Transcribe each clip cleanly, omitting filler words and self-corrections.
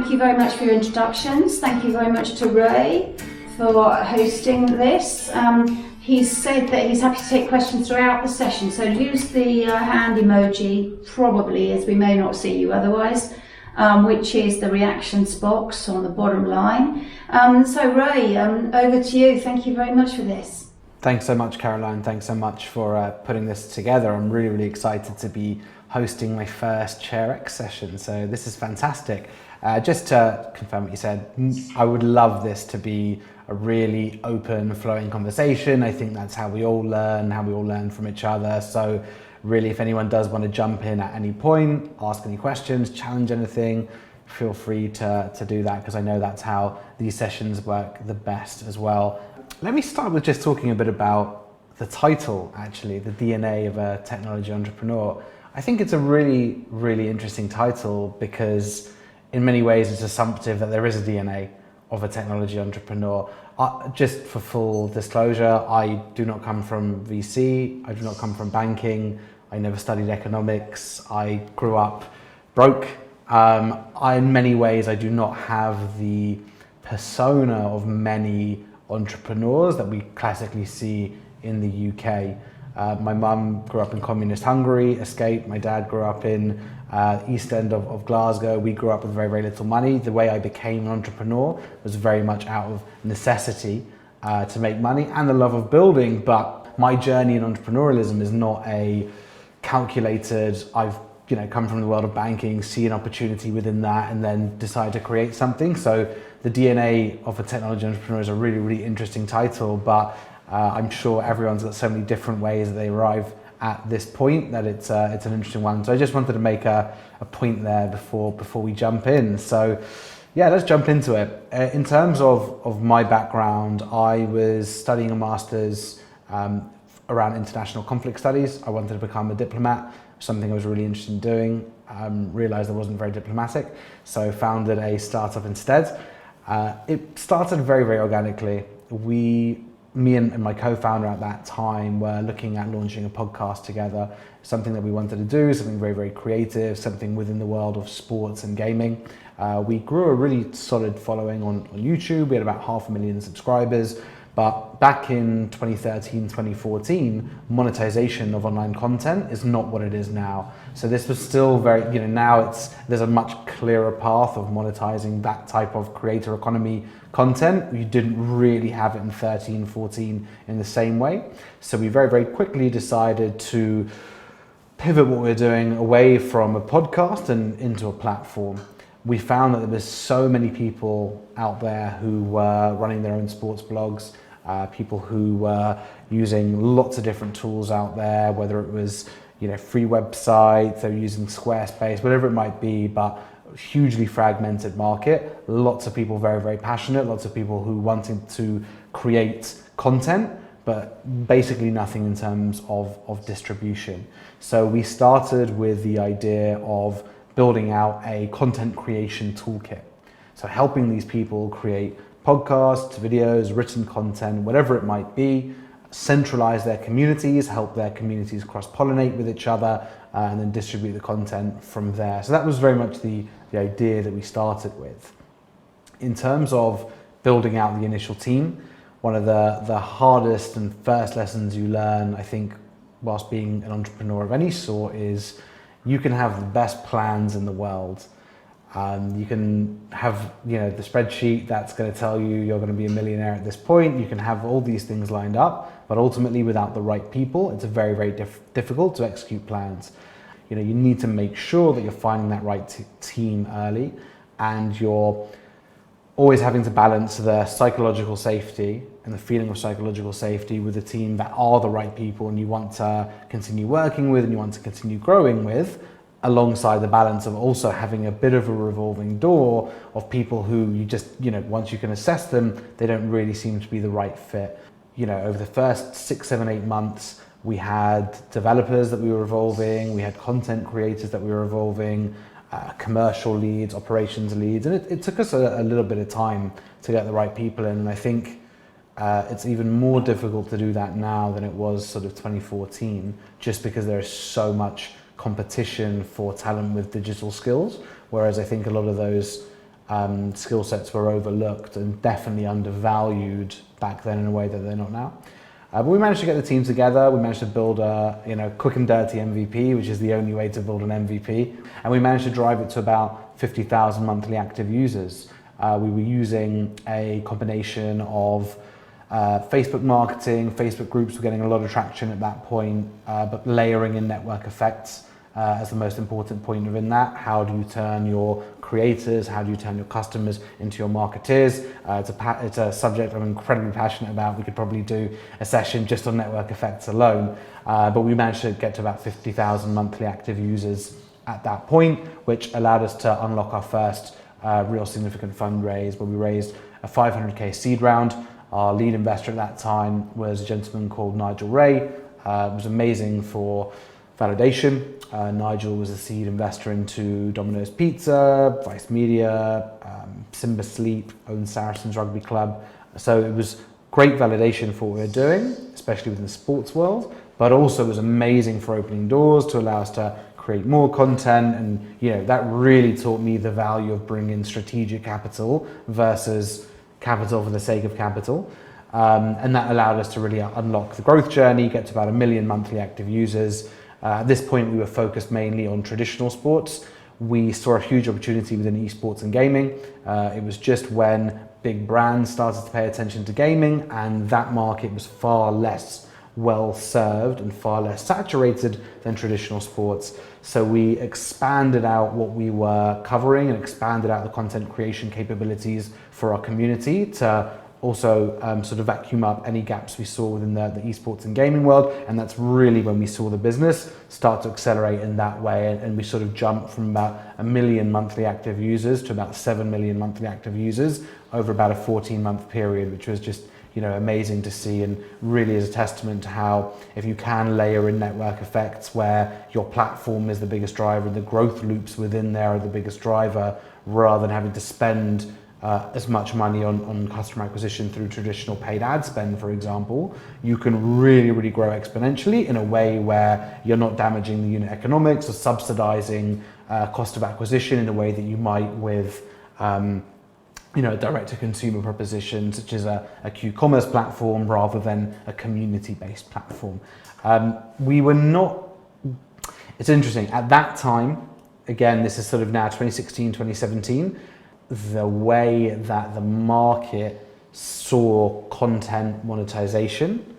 thank you very much for your introductions. Thank you very much to Ray for hosting this. He's said that he's happy to take questions throughout the session, so use the hand emoji, probably, as we may not see you otherwise, which is the reactions box on the bottom line. So Ray, over to you. Thank you very much for this. Thanks so much, Caroline. Thanks so much for putting this together. I'm really, really excited to be hosting my first ChairX session, so this is fantastic. Just to confirm what you said, I would love this to be a really open, flowing conversation. I think that's how we all learn from each other. So really, if anyone does want to jump in at any point, ask any questions, challenge anything, feel free to do that, because I know that's how these sessions work the best as well. Let me start with just talking a bit about the title, actually, the DNA of a technology entrepreneur. I think it's a really, really interesting title because in many ways it's assumptive that there is a DNA of a technology entrepreneur. Just for full disclosure, I do not come from VC, I do not come from banking, I never studied economics, I grew up broke. In many ways I do not have the persona of many entrepreneurs that we classically see in the UK. My mum grew up in communist Hungary, escaped. My dad grew up in East End of Glasgow. We grew up with very, very little money. The way I became an entrepreneur was very much out of necessity to make money and the love of building. But my journey in entrepreneurialism is not a calculated, I've come from the world of banking, see an opportunity within that and then decide to create something. So the DNA of a technology entrepreneur is a really, really interesting title, but I'm sure everyone's got so many different ways that they arrive at this point that it's an interesting one. So I just wanted to make a point there before we jump in. So yeah, let's jump into it. In terms of my background, I was studying a master's around international conflict studies. I wanted to become a diplomat, something I was really interested in doing. Realized I wasn't very diplomatic, so founded a startup instead. It started very, very organically. Me and my co-founder at that time were looking at launching a podcast together, something that we wanted to do, something very, very creative, something within the world of sports and gaming. We grew a really solid following on YouTube. We had about 500,000 subscribers. But back in 2013, 2014, monetization of online content is not what it is now. So this was still very, now there's a much clearer path of monetizing that type of creator economy content. You didn't really have it in 13, 14 in the same way. So we very, very quickly decided to pivot what we're doing away from a podcast and into a platform. We found that there was so many people out there who were running their own sports blogs, people who were using lots of different tools out there, whether it was free websites, they were using Squarespace, whatever it might be, but hugely fragmented market. Lots of people very, very passionate, lots of people who wanted to create content, but basically nothing in terms of distribution. So we started with the idea of building out a content creation toolkit. So helping these people create podcasts, videos, written content, whatever it might be, centralize their communities, help their communities cross-pollinate with each other, and then distribute the content from there. So that was very much the idea that we started with. In terms of building out the initial team, one of the hardest and first lessons you learn, I think, whilst being an entrepreneur of any sort is you can have the best plans in the world. You can have the spreadsheet that's going to tell you you're going to be a millionaire at this point. You can have all these things lined up, but ultimately without the right people, it's very, very difficult to execute plans. You need to make sure that you're finding that right team early, and you're always having to balance the psychological safety and the feeling of psychological safety with a team that are the right people and you want to continue working with and you want to continue growing with, alongside the balance of also having a bit of a revolving door of people who you just, once you can assess them, they don't really seem to be the right fit. Over the first 6, 7, 8 months, we had developers that we were evolving, we had content creators that we were evolving, commercial leads, operations leads, and it took us a little bit of time to get the right people in. And I think it's even more difficult to do that now than it was sort of 2014, just because there is so much competition for talent with digital skills, whereas I think a lot of those skill sets were overlooked and definitely undervalued back then in a way that they're not now. But we managed to get the team together. We managed to build a quick and dirty MVP, which is the only way to build an MVP. And we managed to drive it to about 50,000 monthly active users. We were using a combination of Facebook marketing. Facebook groups were getting a lot of traction at that point, but layering in network effects as the most important point within that. How do you turn your creators, how do you turn your customers into your marketeers? It's a subject I'm incredibly passionate about. We could probably do a session just on network effects alone, but we managed to get to about 50,000 monthly active users at that point, which allowed us to unlock our first real significant fundraise, where we raised a 500k seed round. Our lead investor at that time was a gentleman called Nigel Ray. It was amazing for validation. Nigel was a seed investor into Domino's Pizza, Vice Media, Simba Sleep, owns Saracens Rugby Club. So it was great validation for what we were doing, especially within the sports world, but also was amazing for opening doors to allow us to create more content. And that really taught me the value of bringing in strategic capital versus capital for the sake of capital. And that allowed us to really unlock the growth journey, get to about 1 million monthly active users. At this point, we were focused mainly on traditional sports. We saw a huge opportunity within esports and gaming. It was just when big brands started to pay attention to gaming, and that market was far less well served and far less saturated than traditional sports. So we expanded out what we were covering and expanded out the content creation capabilities for our community to also sort of vacuum up any gaps we saw within the esports and gaming world. And that's really when we saw the business start to accelerate in that way. And we sort of jumped from about 1 million monthly active users to about 7 million monthly active users over about a 14-month period, which was just amazing to see, and really is a testament to how, if you can layer in network effects where your platform is the biggest driver and the growth loops within there are the biggest driver, rather than having to spend as much money on customer acquisition through traditional paid ad spend, for example, you can really grow exponentially in a way where you're not damaging the unit economics or subsidizing cost of acquisition in a way that you might with a direct-to-consumer proposition such as a Q-commerce platform rather than a community-based platform. It's interesting, at that time, again, this is sort of now 2016, 2017, the way that the market saw content monetization,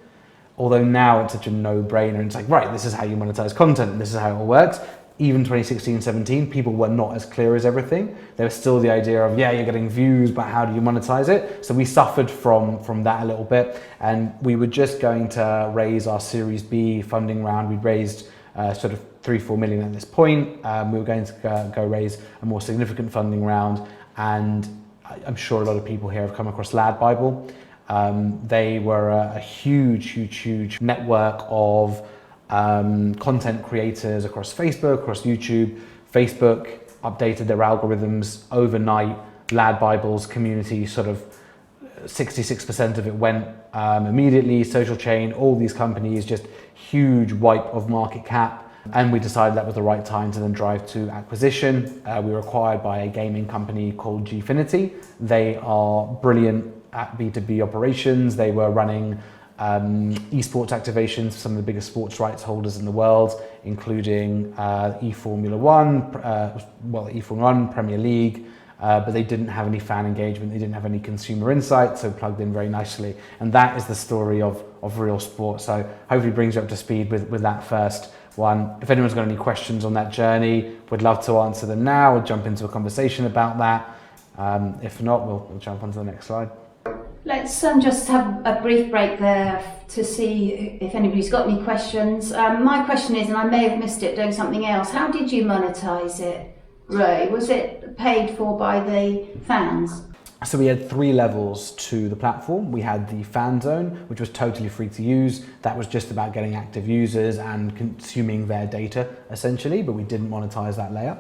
although now it's such a no-brainer, it's like, right, this is how you monetize content and this is how it all works. Even 2016, 17, people were not as clear as everything. There was still the idea of, you're getting views, but how do you monetize it? So we suffered from that a little bit, and we were just going to raise our Series B funding round. We'd raised sort of 3-4 million at this point. We were going to go raise a more significant funding round, and I'm sure a lot of people here have come across Lad Bible. They were a huge network of content creators across Facebook, across YouTube. Facebook updated their algorithms overnight. Lad Bible's community, sort of 66% of it went immediately. Social Chain, all these companies, just huge wipe of market cap. And we decided that was the right time to then drive to acquisition. We were acquired by a gaming company called Gfinity. They are brilliant at B2B operations. They were running esports activations for some of the biggest sports rights holders in the world, including eFormula One, Premier League, but they didn't have any fan engagement, they didn't have any consumer insight, so plugged in very nicely. And that is the story of real sport. So hopefully brings you up to speed with that first one. If anyone's got any questions on that journey, we'd love to answer them now. We'll jump into a conversation about that. If not, we'll jump on to the next slide. Let's just have a brief break there to see if anybody's got any questions. My question is, and I may have missed it doing something else, how did you monetize it, Ray? Was it paid for by the fans? So we had 3 levels to the platform. We had the fan zone, which was totally free to use. That was just about getting active users and consuming their data, essentially, but we didn't monetize that layer.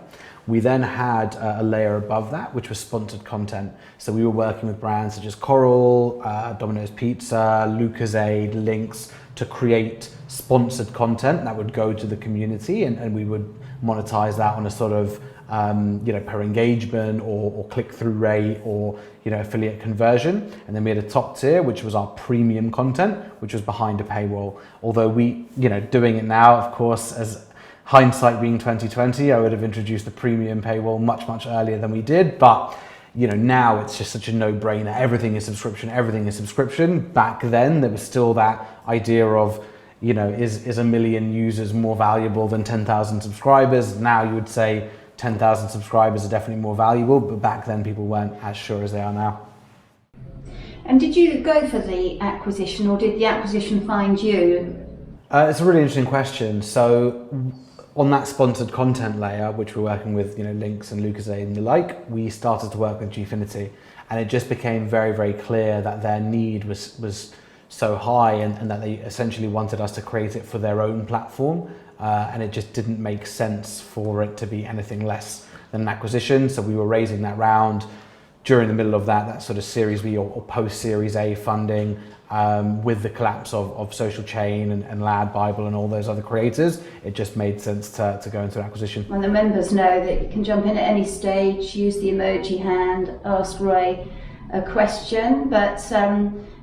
We then had a layer above that, which was sponsored content. So we were working with brands such as Coral, Domino's Pizza, Lucozade, Lynx, to create sponsored content that would go to the community, and we would monetize that on a sort of per engagement or click-through rate or affiliate conversion. And then we had a top tier, which was our premium content, which was behind a paywall. Although we, doing it now, of course, as hindsight being 2020, I would have introduced the premium paywall much earlier than we did. But now it's just such a no-brainer. Everything is subscription. Back then, there was still that idea of, is 1 million users more valuable than 10,000 subscribers? Now you would say 10,000 subscribers are definitely more valuable, but back then people weren't as sure as they are now. And did you go for the acquisition, or did the acquisition find you? It's a really interesting question. So on that sponsored content layer, which we're working with, Lynx and Lucozade and the like, we started to work with Gfinity, and it just became very clear that their need was so high, and that they essentially wanted us to create it for their own platform. And it just didn't make sense for it to be anything less than an acquisition. So we were raising that round during the middle of that sort of Series B or post-Series A funding, with the collapse of Social Chain and Lad Bible and all those other creators. It just made sense to go into an acquisition. And the members know that you can jump in at any stage, use the emoji hand, ask Ray a question. But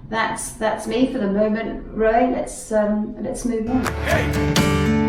that's me for the moment, Ray. Let's move on. Hey!